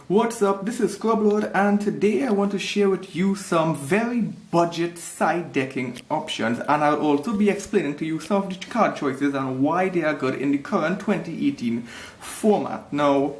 What's up? This is Clublord, and today I want to share with you some very budget side decking options, and I'll also be explaining to you some of the card choices and why they are good in the current 2018 format. Now,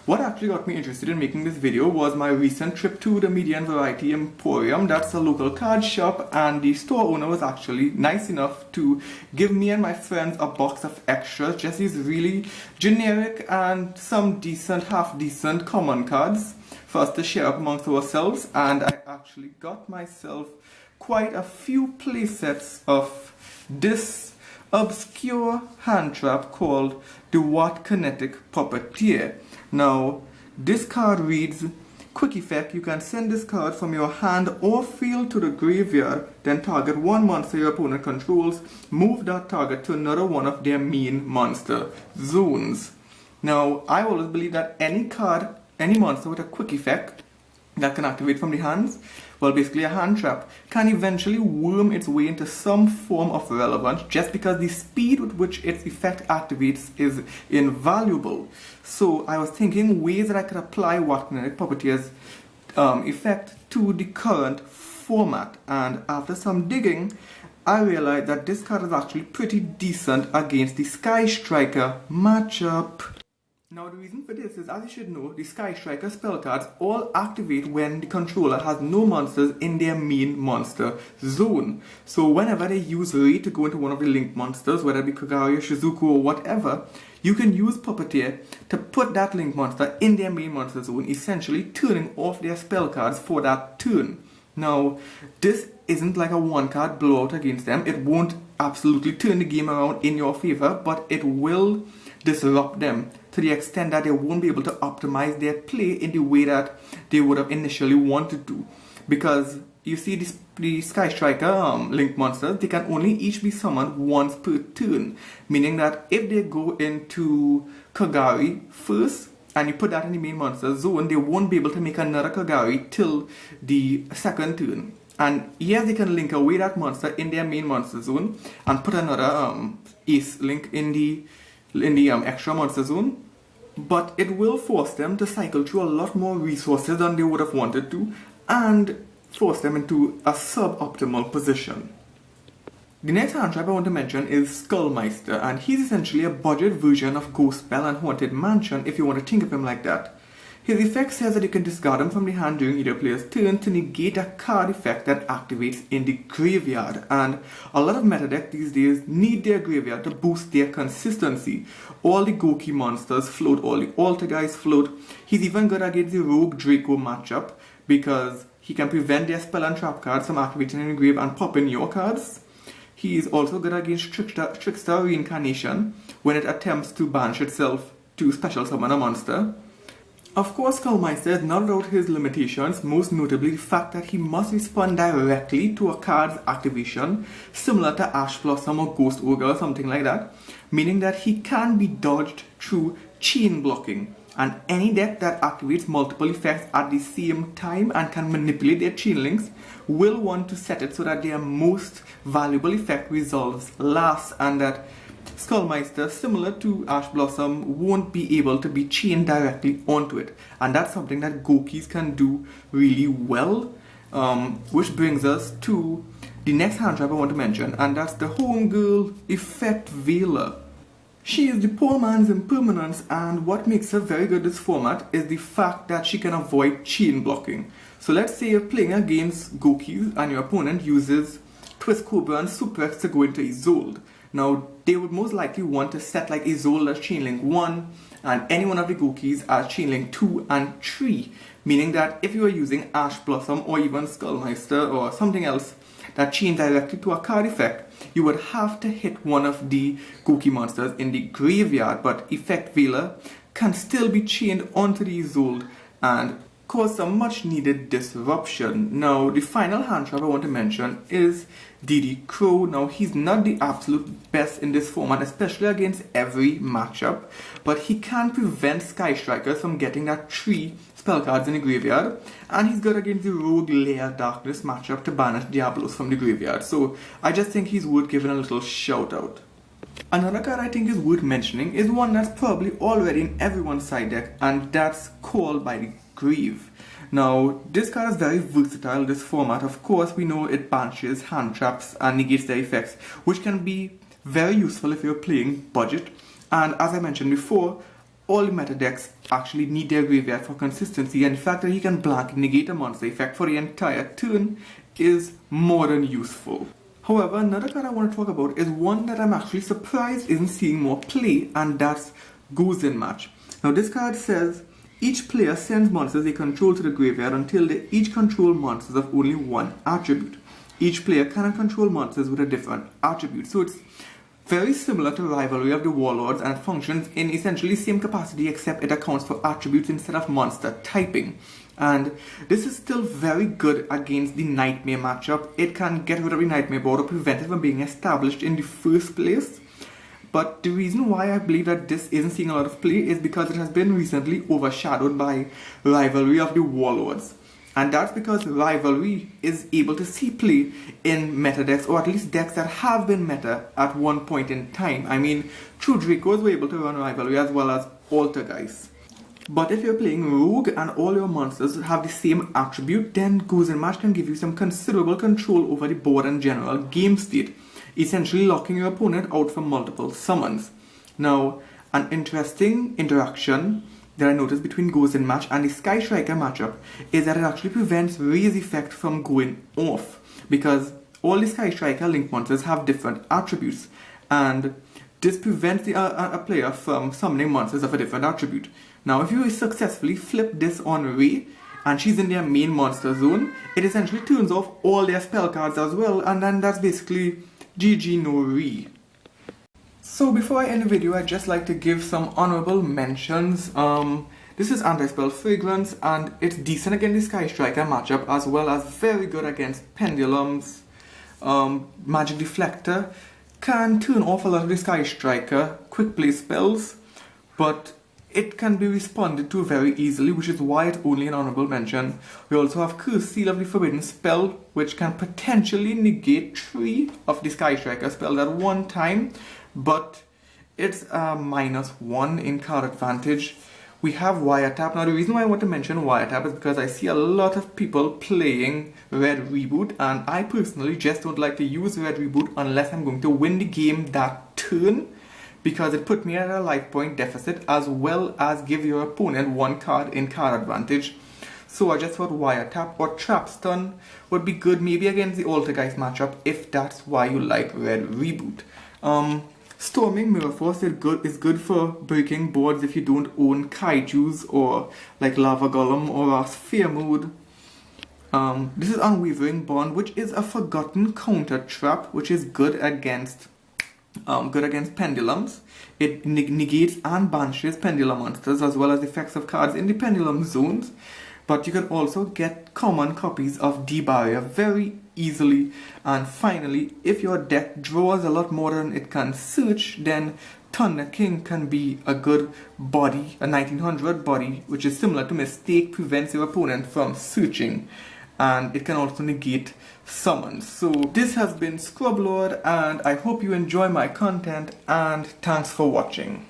what actually got me interested in making this video was my recent trip to the Media and Variety Emporium. That's a local card shop, and the store owner was actually nice enough to give me and my friends a box of extras, just these really generic and some decent, half decent common cards for us to share up amongst ourselves. And I actually got myself quite a few play sets of this obscure hand trap called the What Kinetic Puppeteer. Now, this card reads, quick effect, you can send this card from your hand or field to the graveyard, then target one monster your opponent controls, move that target to another one of their main monster zones. Now, I always believe that any card, any monster with a quick effect that can activate from the hands, well, basically a hand trap, can eventually worm its way into some form of relevance just because the speed with which its effect activates is invaluable. So I was thinking ways that I could apply What Kinetic Puppeteer's effect to the current format, and after some digging, I realized that this card is actually pretty decent against the Sky Striker matchup. Now, the reason for this is, as you should know, the Sky Striker spell cards all activate when the controller has no monsters in their main monster zone. So whenever they use Ray to go into one of the linked monsters, whether it be Kagari or Shizuku or whatever, you can use Puppeteer to put that linked monster in their main monster zone, essentially turning off their spell cards for that turn. Now, this isn't like a one-card blowout against them. It won't absolutely turn the game around in your favor, but it will disrupt them to the extent that they won't be able to optimize their play in the way that they would have initially wanted to. Because you see the Sky Striker linked monsters, they can only each be summoned once per turn, meaning that if they go into Kagari first and you put that in the main monster zone, they won't be able to make another Kagari till the second turn. And yes, they can link away that monster in their main monster zone and put another ace link in the extra monster zone, but it will force them to cycle through a lot more resources than they would have wanted to, and force them into a suboptimal position. The next hand trap I want to mention is Skullmeister, and he's essentially a budget version of Ghost Spell and Haunted Mansion if you want to think of him like that. His effect says that you can discard him from the hand during either player's turn to negate a card effect that activates in the graveyard, and a lot of meta decks these days need their graveyard to boost their consistency. All the Goki monsters float, all the altar guys float. He's even good against the Rogue Draco matchup because he can prevent their spell and trap cards from activating in the grave and popping your cards. He is also good against Trickster Reincarnation when it attempts to banish itself to special summon a monster. Of course, Skullmeister is not without his limitations, most notably the fact that he must respond directly to a card's activation, similar to Ash Blossom or Ghost Ogre or something like that, meaning that he can be dodged through chain blocking. And any deck that activates multiple effects at the same time and can manipulate their chain links will want to set it so that their most valuable effect resolves last, and that Skullmeister, similar to Ash Blossom, won't be able to be chained directly onto it. And that's something that Gokis can do really well. Which brings us to the next hand trap I want to mention, and that's the Homegirl Effect Veiler. She is the poor man's impermanence, and what makes her very good this format is the fact that she can avoid chain blocking. So let's say you're playing against Gokis and your opponent uses Twist Cobra and Suplex to go into Isolde. Now, they would most likely want to set like Isolde as chainlink 1 and any one of the Gokis as chainlink 2 and 3, meaning that if you are using Ash Blossom or even Skullmeister or something else that chains directly to a card effect, you would have to hit one of the Goki monsters in the graveyard, but Effect Veiler can still be chained onto the Isolde and cause some much needed disruption. Now, the final hand trap I want to mention is DD Crow. Now, he's not the absolute best in this format, especially against every matchup, but he can prevent Sky Strikers from getting that 3 spell cards in the graveyard, and he's good against the Rogue Lair Darkness matchup to banish Diablos from the graveyard. So I just think he's worth giving a little shout out. Another card I think is worth mentioning is one that's probably already in everyone's side deck, and that's called by the Grieve. Now, this card is very versatile, this format. Of course, we know it banishes hand traps and negates their effects, which can be very useful if you're playing budget. And as I mentioned before, all the meta decks actually need their graveyard for consistency, and the fact that he can blank negate a monster effect for the entire turn is more than useful. However, another card I want to talk about is one that I'm actually surprised isn't seeing more play, and that's Noor-ud-din Match. Now, this card says each player sends monsters they control to the graveyard until they each control monsters of only one attribute. Each player cannot control monsters with a different attribute. So it's very similar to Rivalry of the Warlords, and it functions in essentially the same capacity, except it accounts for attributes instead of monster typing. And this is still very good against the Nightmare matchup. It can get rid of the Nightmare board or prevent it from being established in the first place. But the reason why I believe that this isn't seeing a lot of play is because it has been recently overshadowed by Rivalry of the Warlords. And that's because Rivalry is able to see play in meta decks, or at least decks that have been meta at one point in time. I mean, True Dracos were able to run Rivalry as well as Altergeist. But if you're playing Rogue and all your monsters have the same attribute, then Noor-ud-din Match can give you some considerable control over the board and general game state, essentially locking your opponent out from multiple summons. Now, an interesting interaction that I noticed between Noor-ud-din Match and the Sky Striker matchup is that it actually prevents Raise effect from going off, because all the Sky Striker link monsters have different attributes, and this prevents a player from summoning monsters of a different attribute. Now, if you successfully flip this on Ray and she's in their main monster zone, it essentially turns off all their spell cards as well, and then that's basically GG no Re. So before I end the video, I'd just like to give some honorable mentions. This is Anti-Spell Fragrance, and it's decent against the Sky Striker matchup, as well as very good against Pendulums. Magic Deflector can turn off a lot of the Sky Striker quick play spells, but it can be responded to very easily, which is why it's only an honorable mention. We also have Curse Seal of the Forbidden Spell, which can potentially negate 3 of the Sky Striker spells at one time, but it's a -1 in card advantage. We have Wiretap. Now, the reason why I want to mention Wiretap is because I see a lot of people playing Red Reboot, and I personally just don't like to use Red Reboot unless I'm going to win the game that turn, because it put me at a life point deficit as well as give your opponent 1 card in card advantage. So I just thought Wiretap or Trap Stun would be good, maybe against the Altergeist matchup, if that's why you like Red Reboot. Storming Mirror Force is good for breaking boards if you don't own Kaijus or like Lava Golem or a Sphere Mode. This is Unwavering Bond, which is a forgotten counter trap, which is good against Pendulums. It negates and banishes Pendulum monsters as well as effects of cards in the Pendulum zones. But you can also get common copies of D-Barrier very easily. And finally, if your deck draws a lot more than it can search, then Thunder King can be a good body, a 1900 body, which is similar to Mistake, prevents your opponent from searching. And it can also negate summons. So this has been Scrub Lord, and I hope you enjoy my content, and thanks for watching.